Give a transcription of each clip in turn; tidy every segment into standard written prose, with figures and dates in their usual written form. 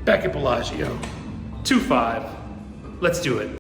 Back at Bellagio. 2-5. Let's do it.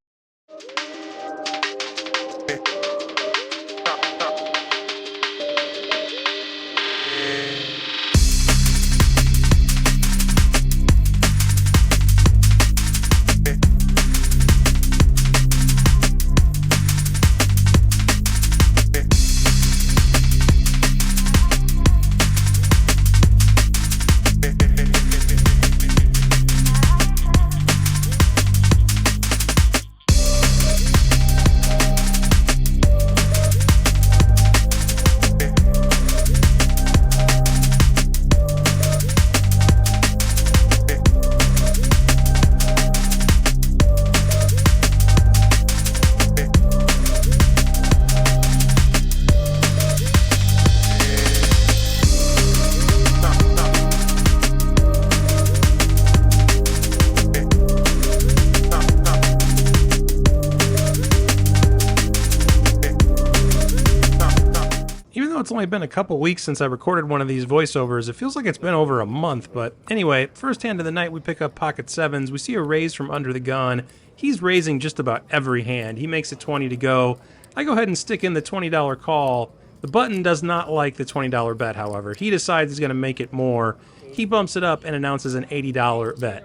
It's only been a couple weeks since I recorded one of these voiceovers. It feels like it's been over a month, but anyway, first hand of the night we pick up pocket sevens. We see a raise from under the gun. He's raising just about every hand. He makes it 20 to go. I go ahead and stick in the $20 call. The button does not like the $20 bet, however. He decides he's going to make it more. He bumps it up and announces an $80 bet.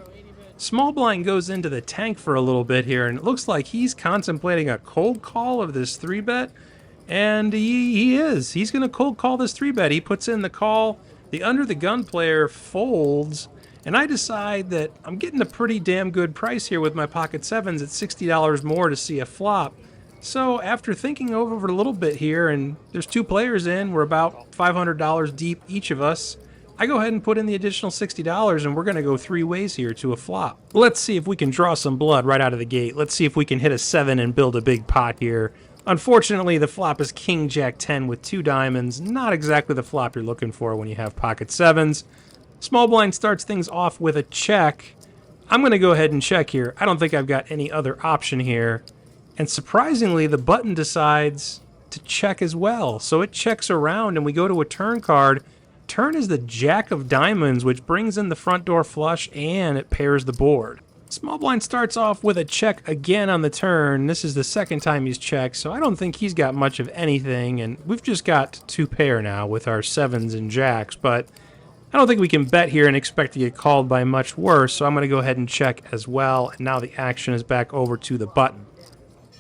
Small blind goes into the tank for a little bit here, and it looks like he's contemplating a cold call of this 3-bet. And he is. He's going to cold call this 3-bet. He puts in the call. The under the gun player folds. And I decide that I'm getting a pretty damn good price here with my pocket sevens at $60 more to see a flop. So after thinking over it a little bit here, and there's 2 players in, we're about $500 deep each of us, I go ahead and put in the additional $60, and we're going to go 3 ways here to a flop. Let's see if we can draw some blood right out of the gate. Let's see if we can hit a 7 and build a big pot here. Unfortunately, the flop is King Jack 10 with 2 diamonds. Not exactly the flop you're looking for when you have pocket sevens. Small blind starts things off with a check. I'm going to go ahead and check here. I don't think I've got any other option here. And surprisingly, the button decides to check as well. So it checks around and we go to a turn card. Turn is the Jack of diamonds, which brings in the front door flush and it pairs the board. Small blind starts off with a check again on the turn. This is the second time he's checked, so I don't think he's got much of anything, and we've just got 2 pair now with our sevens and jacks, but I don't think we can bet here and expect to get called by much worse, so I'm going to go ahead and check as well, and now the action is back over to the button.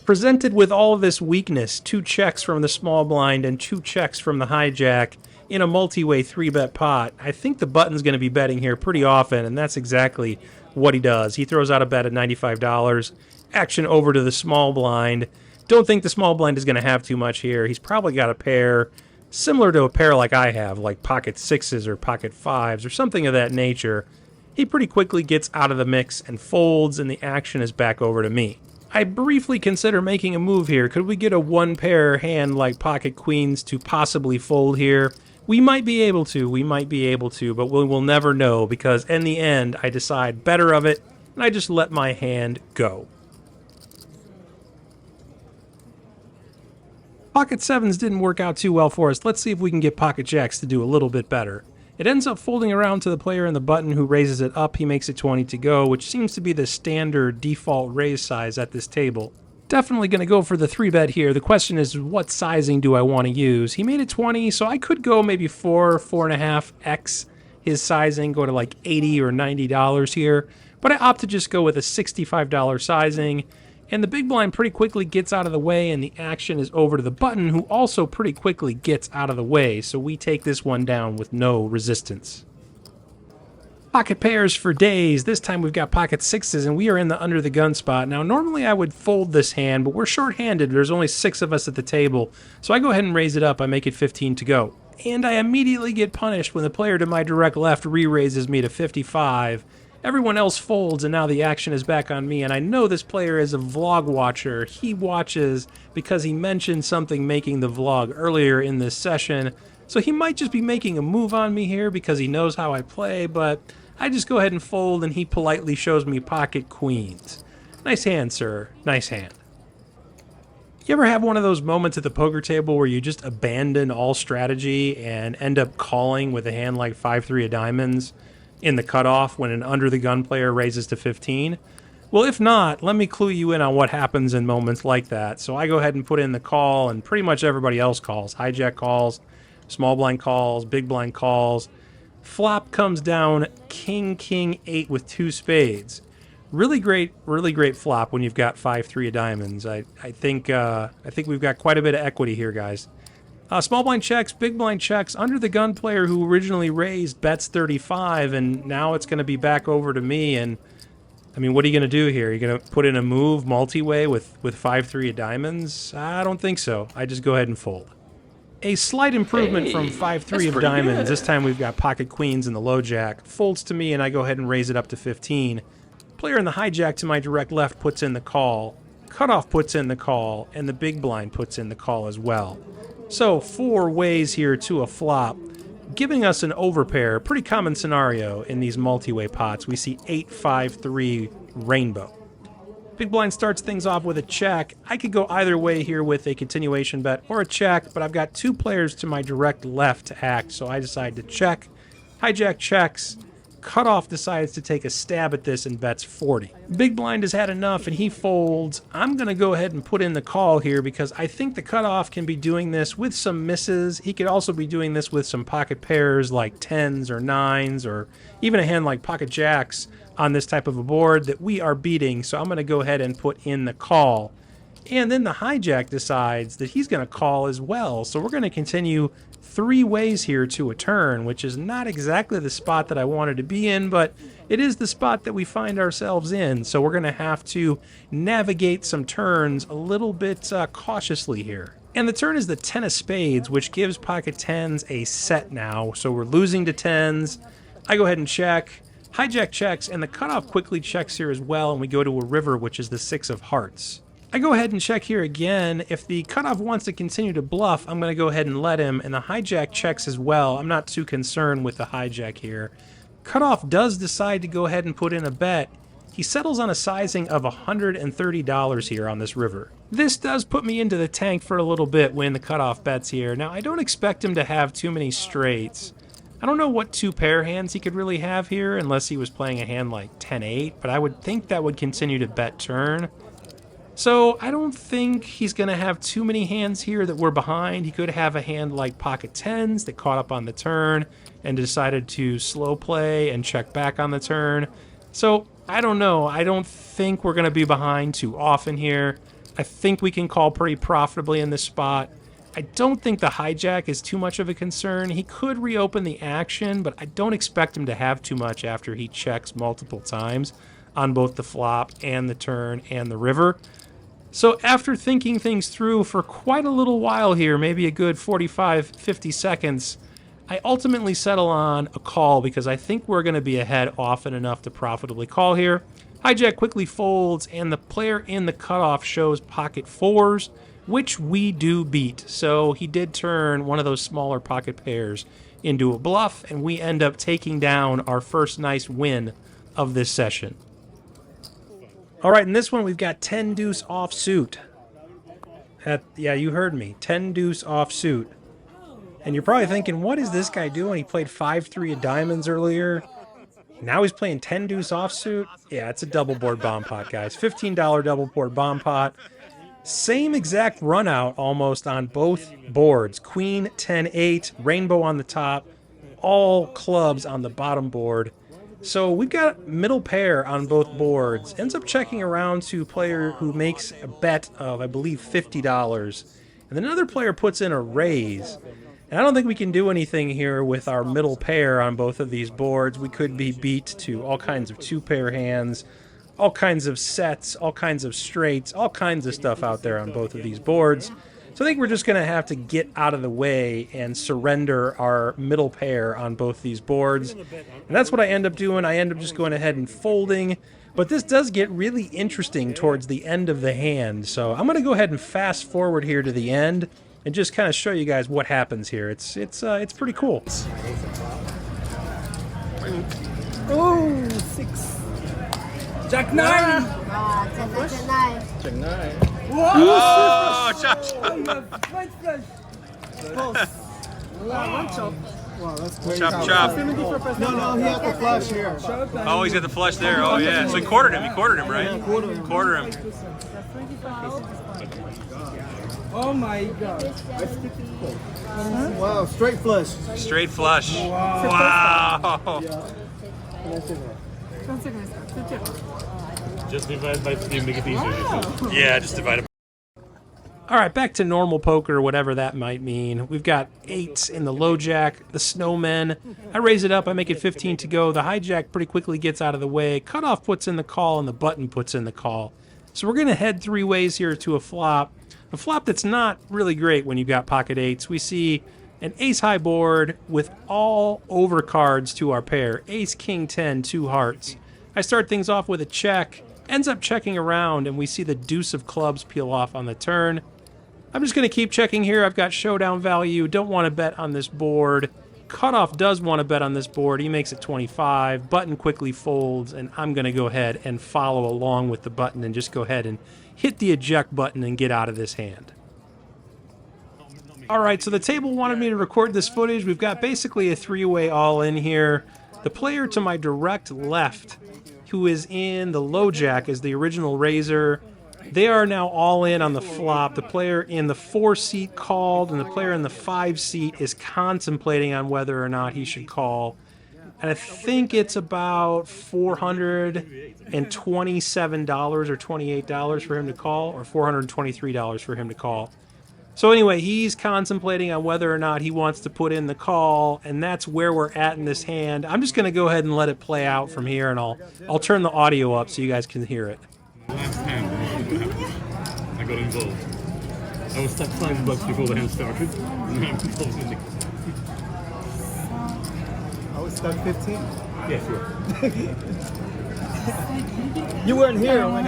Presented with all of this weakness, 2 checks from the small blind and 2 checks from the hijack in a multi-way 3-bet pot, I think the button's going to be betting here pretty often, and that's exactly what he does. He throws out a bet at $95. Action over to the small blind. Don't think the small blind is going to have too much here. He's probably got a pair similar to a pair like I have, like pocket 6s or pocket 5s or something of that nature. He pretty quickly gets out of the mix and folds, and the action is back over to me. I briefly consider making a move here. Could we get a 1-pair hand like pocket queens to possibly fold here? We might be able to, but we will never know because in the end I decide better of it and I just let my hand go. Pocket sevens didn't work out too well for us. Let's see if we can get pocket jacks to do a little bit better. It ends up folding around to the player in the button who raises it up. He makes it 20 to go, which seems to be the standard default raise size at this table. Definitely going to go for the 3-bet here. The question is, what sizing do I want to use? He made it 20, so I could go maybe 4.5x his sizing, go to like $80 or $90 here. But I opt to just go with a $65 sizing. And the big blind pretty quickly gets out of the way, and the action is over to the button, who also pretty quickly gets out of the way. So we take this one down with no resistance. Pocket pairs for days. This time we've got pocket 6s, and we are in the under the gun spot. Now, normally I would fold this hand, but we're short-handed. There's only 6 of us at the table. So I go ahead and raise it up. I make it 15 to go. And I immediately get punished when the player to my direct left re-raises me to 55. Everyone else folds, and now the action is back on me. And I know this player is a vlog watcher. He watches because he mentioned something making the vlog earlier in this session. So he might just be making a move on me here because he knows how I play, but I just go ahead and fold, and he politely shows me pocket queens. Nice hand, sir. Nice hand. You ever have one of those moments at the poker table where you just abandon all strategy and end up calling with a hand like 5-3 of diamonds? in the cutoff when an under-the-gun player raises to 15? Well, if not, let me clue you in on what happens in moments like that. So I go ahead and put in the call, and pretty much everybody else calls. Hijack calls, small blind calls, big blind calls. Flop comes down king, king, 8 with 2 spades. Really great flop when you've got 5-3 of diamonds. I think we've got quite a bit of equity here, guys. Small blind checks, big blind checks. Under the gun player who originally raised bets 35, and now it's going to be back over to me. And I mean, what are you going to do here? Are you going to put in a move multi-way with 5-3 of diamonds? I don't think so. I just go ahead and fold. A slight improvement from 5-3 of diamonds. Good. This time we've got pocket queens and the low jack. Folds to me, and I go ahead and raise it up to 15. Player in the hijack to my direct left puts in the call. Cutoff puts in the call, and the big blind puts in the call as well. So 4 ways here to a flop, giving us an overpair. Pretty common scenario in these multi-way pots. We see 8-5-3 rainbow. Big blind starts things off with a check. I could go either way here with a continuation bet or a check, but I've got 2 players to my direct left to act, so I decide to check. Hijack checks. Cutoff decides to take a stab at this and bets 40. Big blind has had enough and he folds. I'm going to go ahead and put in the call here because I think the cutoff can be doing this with some misses. He could also be doing this with some pocket pairs like 10s or 9s or even a hand like pocket jacks on this type of a board that we are beating. So I'm going to go ahead and put in the call. And then the hijack decides that he's going to call as well. So we're going to continue 3 ways here to a turn, which is not exactly the spot that I wanted to be in, but it is the spot that we find ourselves in. So we're going to have to navigate some turns a little bit cautiously here. And the turn is the 10 of spades, which gives pocket 10s a set now. So we're losing to 10s. I go ahead and check. Hijack checks, and the cutoff quickly checks here as well, and we go to a river, which is the 6 of hearts. I go ahead and check here again. If the cutoff wants to continue to bluff, I'm going to go ahead and let him, and the hijack checks as well. I'm not too concerned with the hijack here. Cutoff does decide to go ahead and put in a bet. He settles on a sizing of $130 here on this river. This does put me into the tank for a little bit when the cutoff bets here. Now, I don't expect him to have too many straights. I don't know what 2 pair hands he could really have here unless he was playing a hand like 10-8, but I would think that would continue to bet turn. So I don't think he's going to have too many hands here that we're behind. He could have a hand like pocket 10s that caught up on the turn and decided to slow play and check back on the turn. So I don't know. I don't think we're going to be behind too often here. I think we can call pretty profitably in this spot. I don't think the hijack is too much of a concern. He could reopen the action, but I don't expect him to have too much after he checks multiple times on both the flop and the turn and the river. So after thinking things through for quite a little while here, maybe a good 45-50 seconds, I ultimately settle on a call because I think we're going to be ahead often enough to profitably call here. Hijack quickly folds, and the player in the cutoff shows pocket 4s, which we do beat. So he did turn one of those smaller pocket pairs into a bluff, and we end up taking down our first nice win of this session. All right, in this one, we've got 10 deuce offsuit. Yeah, you heard me. 10 deuce offsuit. And you're probably thinking, what is this guy doing? He played 5-3 of diamonds earlier. Now he's playing 10 deuce offsuit. Yeah, it's a double board bomb pot, guys. $15 double board bomb pot. Same exact run out almost on both boards. Queen, 10-8, rainbow on the top, all clubs on the bottom board. So we've got middle pair on both boards. Ends up checking around to a player who makes a bet of, I believe, $50. And then another player puts in a raise. And I don't think we can do anything here with our middle pair on both of these boards. We could be beat to all kinds of 2-pair hands, all kinds of sets, all kinds of straights, all kinds of stuff out there on both of these boards. So I think we're just going to have to get out of the way and surrender our middle pair on both these boards. And that's what I end up doing. I end up just going ahead and folding. But this does get really interesting towards the end of the hand. So I'm going to go ahead and fast forward here to the end and just kind of show you guys what happens here. It's pretty cool. Oh, 6. Jack 9. Jack 9. Whoa! Oh, Josh. Oh, you have right flush. Boss. One chop. Wow, that's crazy. Chop, chop. 74%. No, he had the flush here. Oh, he's got the flush there. Oh, yeah. So he quartered him. He quartered him, right? Quarter him. Oh my god. Wow, straight flush. Straight flush. Wow. Just divide by 3, make it easier. Yeah, just divide it. All right, back to normal poker, whatever that might mean. We've got 8s in the low jack, the snowmen. I raise it up, I make it 15 to go. The hijack pretty quickly gets out of the way. Cutoff puts in the call, and the button puts in the call. So we're going to head 3 ways here to a flop. A flop that's not really great when you've got pocket 8s. We see an ace-high board with all overcards to our pair. Ace, king, 10, 2 hearts. I start things off with a check. Ends up checking around, and we see the deuce of clubs peel off on the turn. I'm just going to keep checking here. I've got showdown value. Don't want to bet on this board. Cutoff does want to bet on this board. He makes it 25. Button quickly folds, and I'm going to go ahead and follow along with the button and just go ahead and hit the eject button and get out of this hand. All right, so the table wanted me to record this footage. We've got basically a 3-way all-in here. The player to my direct left, who is in the low jack, is the original raiser. They are now all in on the flop. The player in the 4 seat called, and the player in the 5 seat is contemplating on whether or not he should call. And I think it's about $427 or $28 for him to call, or $423 for him to call. So anyway, he's contemplating on whether or not he wants to put in the call, and that's where we're at in this hand. I'm just going to go ahead and let it play out from here, and I'll turn the audio up so you guys can hear it. Last hand, I got involved. I was stuck $5 before the hand started. And I'm involved in the... I was stuck 15. Yeah, sure. You weren't here when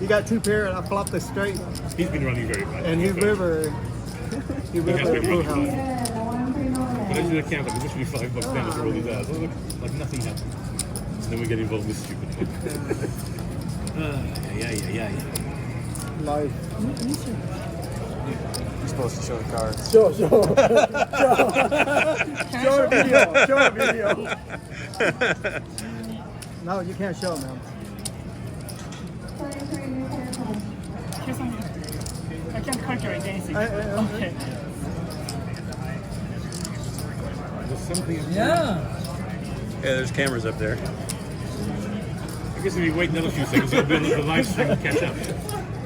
he got 2 pair and I flopped the straight. He's been running very bad. And he river full house. But I did a count, like literally $5 down for all his ass. Like nothing happened. Then we get involved in this stupid thing. Yeah. Live. You're supposed to show the cards. Show a video. No, you can't show, man. I can't calculate anything. Okay. There's something... Yeah. Yeah, there's cameras up there. I guess if we wait another few seconds, the live stream will catch up.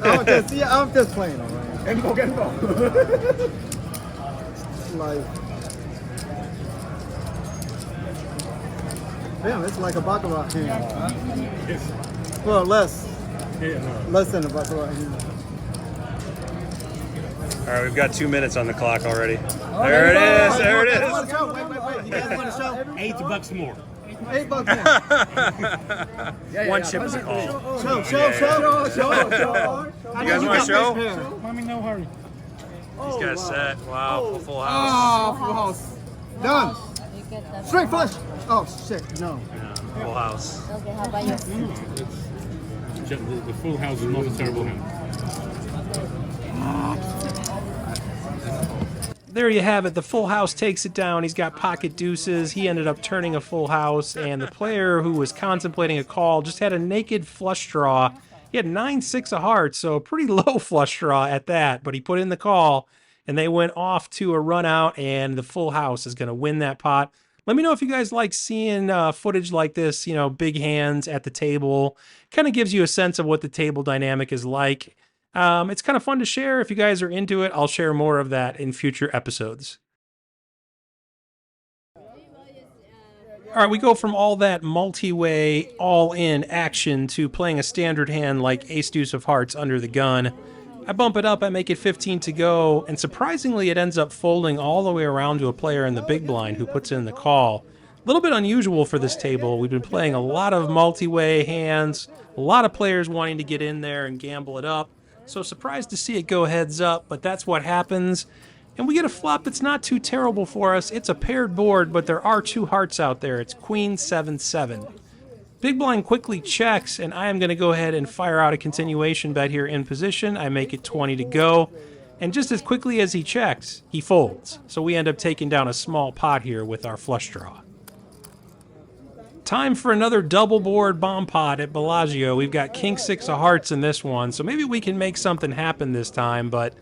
I'm just playing, all right. And go. Live. Damn, it's like a baccarat game. Yes. Well, less Yeah, than a baccarat game. All right, we've got 2 minutes on the clock already. There it is. There it is. Wait. You guys want to show? $8 more. $8 more. One chip is a call. Show. You guys want to show? Mommy, no hurry. He's got a set. Wow, a full house. Oh, full house. Done. Straight flush. Oh, shit. No. Yeah, full house. Okay, how about you? The full house is not a terrible hand. There you have it. The full house takes it down. He's got pocket deuces. He ended up turning a full house, and the player who was contemplating a call just had a naked flush draw. He had 9-6 of hearts, so a pretty low flush draw at that, but he put in the call, and they went off to a run out, and the full house is going to win that pot. Let me know if you guys like seeing footage like this, you know, big hands at the table. Kind of gives you a sense of what the table dynamic is like. It's kind of fun to share. If you guys are into it, I'll share more of that in future episodes. All right, we go from all that multi-way, all-in action to playing a standard hand like Ace-Deuce of Hearts under the gun. I bump it up, I make it 15 to go, and surprisingly it ends up folding all the way around to a player in the big blind who puts in the call. A little bit unusual for this table. We've been playing a lot of multi-way hands, a lot of players wanting to get in there and gamble it up. So surprised to see it go heads up, but that's what happens. And we get a flop that's not too terrible for us. It's a paired board, but there are 2 hearts out there. It's Queen 7-7. Big blind quickly checks, and I am going to go ahead and fire out a continuation bet here in position. I make it 20 to go. And just as quickly as he checks, he folds. So we end up taking down a small pot here with our flush draw. Time for another double board bomb pot at Bellagio. We've got king 6 of hearts in this one, so maybe we can make something happen this time, but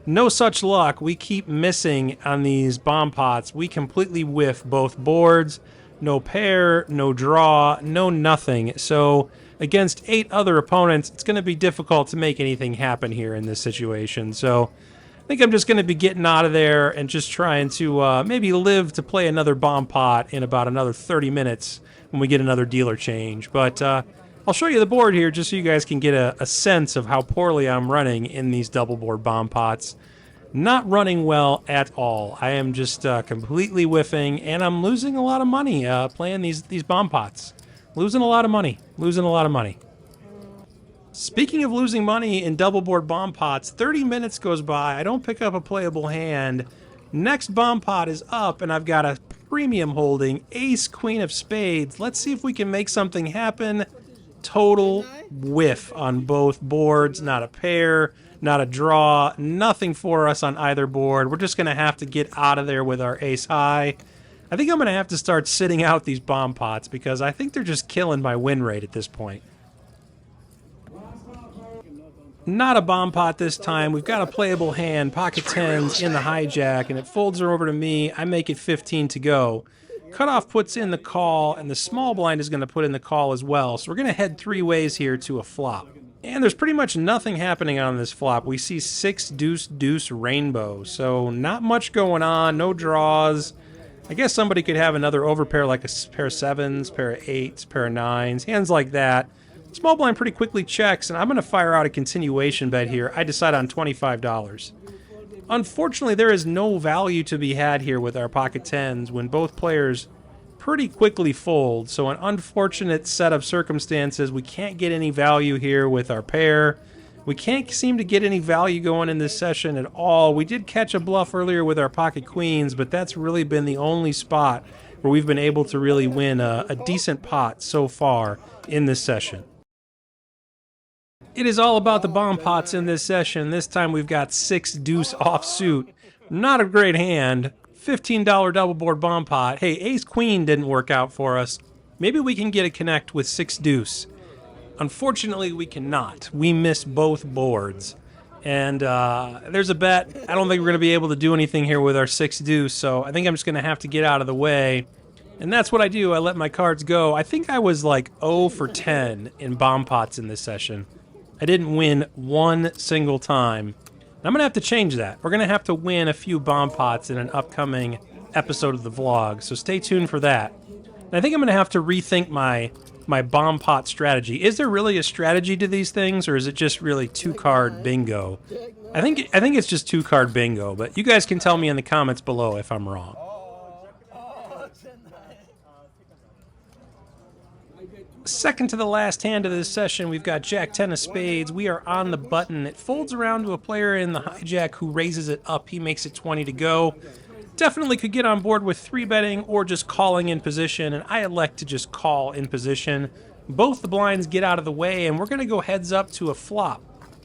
no such luck. We keep missing on these bomb pots. We completely whiff both boards. No pair, no draw, no nothing. So against 8 other opponents, it's going to be difficult to make anything happen here in this situation. So I think I'm just going to be getting out of there and just trying to maybe live to play another bomb pot in about another 30 minutes when we get another dealer change. But I'll show you the board here just so you guys can get a sense of how poorly I'm running in these double board bomb pots. Not running well at all. I am just completely whiffing, and I'm losing a lot of money playing these bomb pots. Losing a lot of money. Losing a lot of money. Speaking of losing money in double board bomb pots, 30 minutes goes by. I don't pick up a playable hand. Next bomb pot is up, and I've got a premium holding, ace, queen of spades. Let's see if we can make something happen. Total whiff on both boards. Not a pair, not a draw, nothing for us on either board. We're just going to have to get out of there with our ace high. I think I'm going to have to start sitting out these bomb pots because I think they're just killing my win rate at this point. Not a bomb pot this time. We've got a playable hand, pocket tens in the hijack, and it folds her over to me. I make it 15 to go. Cutoff puts in the call, and the small blind is going to put in the call as well. So we're going to head 3 ways here to a flop. And there's pretty much nothing happening on this flop. We see 6 deuce deuce rainbow, so not much going on, no draws. I guess somebody could have another overpair like a pair of 7s, pair of 8s, pair of 9s, hands like that. Small blind pretty quickly checks, and I'm going to fire out a continuation bet here. I decide on $25. Unfortunately, there is no value to be had here with our pocket tens when both players pretty quickly fold. So an unfortunate set of circumstances. We can't get any value here with our pair. We can't seem to get any value going in this session at all. We did catch a bluff earlier with our pocket queens, but that's really been the only spot where we've been able to really win a decent pot so far in this session. It is all about the bomb pots in this session. This time we've got 6 deuce offsuit. Not a great hand. $15 double board bomb pot. Hey, ace queen didn't work out for us. Maybe we can get a connect with 6 deuce. Unfortunately, we cannot. We miss both boards. And there's a bet. I don't think we're going to be able to do anything here with our 6 deuce, so I think I'm just going to have to get out of the way. And that's what I do. I let my cards go. I think I was like 0 for 10 in bomb pots in this session. I didn't win one single time. I'm going to have to change that. We're going to have to win a few bomb pots in an upcoming episode of the vlog, so stay tuned for that. And I think I'm going to have to rethink my bomb pot strategy. Is there really a strategy to these things, or is it just really 2-card bingo? I think it's just 2-card bingo, but you guys can tell me in the comments below if I'm wrong. Second to the last hand of this session, we've got Jack 10 of spades. We are on the button. It folds around to a player in the hijack who raises it up. He makes it 20 to go. Definitely could get on board with 3-betting or just calling in position, and I elect to just call in position. Both the blinds get out of the way, and we're going to go heads up to a flop.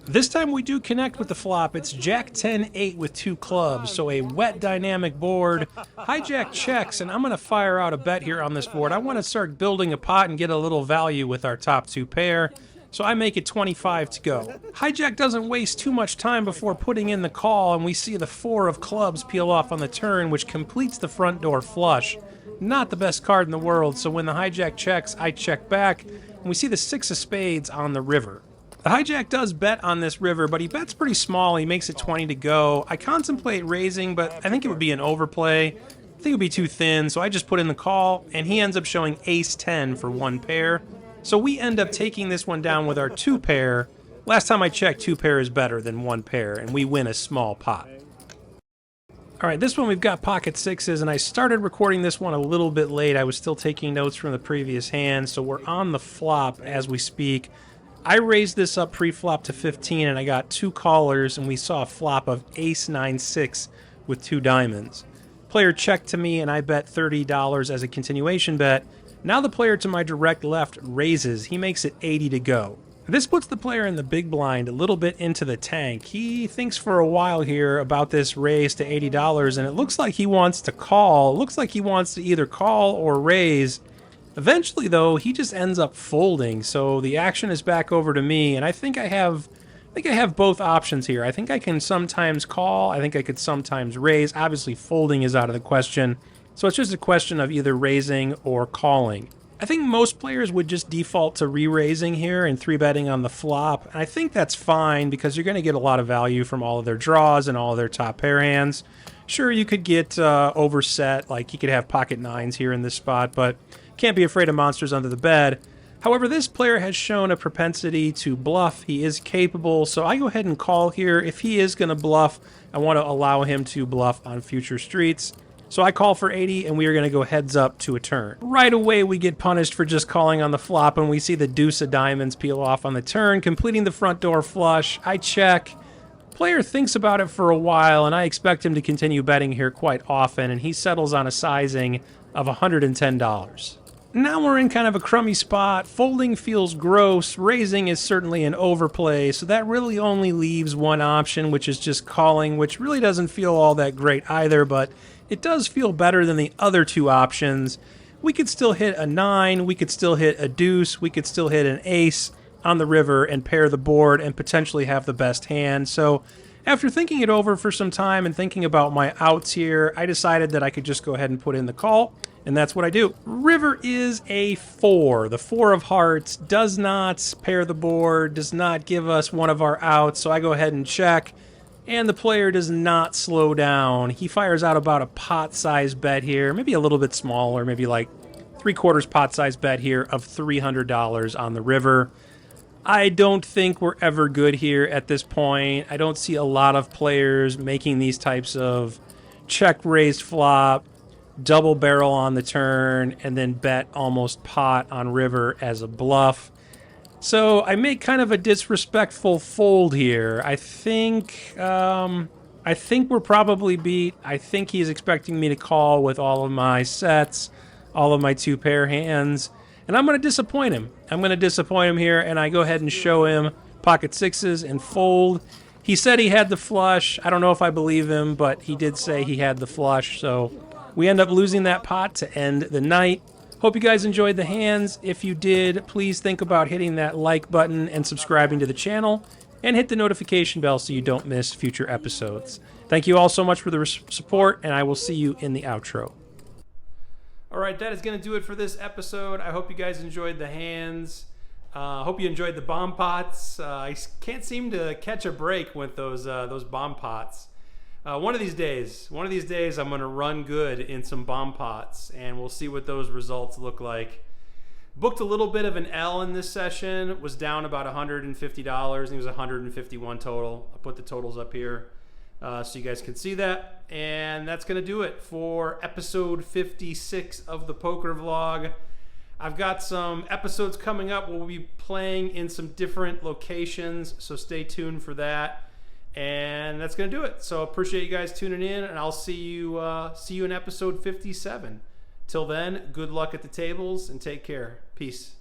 This time we do connect with the flop. It's Jack 10-8 with 2 clubs, so a wet dynamic board. Hijack checks, and I'm going to fire out a bet here on this board. I want to start building a pot and get a little value with our top 2 pair, so I make it 25 to go. Hijack doesn't waste too much time before putting in the call, and we see the 4 of clubs peel off on the turn, which completes the front door flush. Not the best card in the world, so when the hijack checks, I check back, and we see the 6 of spades on the river. The hijack does bet on this river, but he bets pretty small. He makes it 20 to go. I contemplate raising, but I think it would be an overplay. I think it would be too thin, so I just put in the call, and he ends up showing ace 10 for 1 pair. So we end up taking this one down with our 2 pair. Last time I checked, 2 pair is better than 1 pair, and we win a small pot. All right, this one we've got pocket 6s, and I started recording this one a little bit late. I was still taking notes from the previous hand, so we're on the flop as we speak. I raised this up pre-flop to 15, and I got 2 callers, and we saw a flop of ace 9-6 with 2 diamonds. Player checked to me, and I bet $30 as a continuation bet. Now the player to my direct left raises. He makes it 80 to go. This puts the player in the big blind a little bit into the tank. He thinks for a while here about this raise to $80, and it looks like he wants to call. It looks like he wants to either call or raise. Eventually, though, he just ends up folding, so the action is back over to me, and I think I have both options here. I think I can sometimes call. I think I could sometimes raise. Obviously, folding is out of the question, so it's just a question of either raising or calling. I think most players would just default to re-raising here and 3-betting on the flop. And I think that's fine because you're going to get a lot of value from all of their draws and all of their top pair hands. Sure, you could get overset, like he could have pocket nines here in this spot, but can't be afraid of monsters under the bed. However, this player has shown a propensity to bluff. He is capable, so I go ahead and call here. If he is going to bluff, I want to allow him to bluff on future streets. So I call for 80, and we are going to go heads up to a turn. Right away, we get punished for just calling on the flop, and we see the deuce of diamonds peel off on the turn, completing the front door flush. I check. Player thinks about it for a while, and I expect him to continue betting here quite often, and he settles on a sizing of $110. Now we're in kind of a crummy spot. Folding feels gross. Raising is certainly an overplay, so that really only leaves one option, which is just calling, which really doesn't feel all that great either, but it does feel better than the other two options. We could still hit a 9, we could still hit a deuce, we could still hit an ace on the river and pair the board and potentially have the best hand. So after thinking it over for some time and thinking about my outs here, I decided that I could just go ahead and put in the call, and that's what I do. River is a 4. The 4 of hearts does not pair the board, does not give us one of our outs, so I go ahead and check. And the player does not slow down. He fires out about a pot-sized bet here, maybe a little bit smaller, maybe like 3/4 pot-sized bet here of $300 on the river. I don't think we're ever good here at this point. I don't see a lot of players making these types of check raised flop, double barrel on the turn, and then bet almost pot on river as a bluff. So I make kind of a disrespectful fold here. I think we're probably beat. I think he's expecting me to call with all of my sets, all of my 2-pair hands, and I'm going to disappoint him. I'm going to disappoint him here, and I go ahead and show him pocket sixes and fold. He said he had the flush. I don't know if I believe him, but he did say he had the flush, so we end up losing that pot to end the night. Hope you guys enjoyed the hands. If you did, please think about hitting that like button and subscribing to the channel, and hit the notification bell so you don't miss future episodes. Thank you all so much for the support, and I will see you in the outro. All right, that is going to do it for this episode. I hope you guys enjoyed the hands. Hope you enjoyed the bomb pots. I can't seem to catch a break with those bomb pots. One of these days, I'm going to run good in some bomb pots, and we'll see what those results look like. Booked a little bit of an L in this session, was down about $150, and it was $151 total. I'll put the totals up here so you guys can see that. And that's going to do it for episode 56 of the poker vlog. I've got some episodes coming up where we'll be playing in some different locations, so stay tuned for that. And that's going to do it. So appreciate you guys tuning in, and I'll see you in episode 57. Till then, good luck at the tables, and take care. Peace.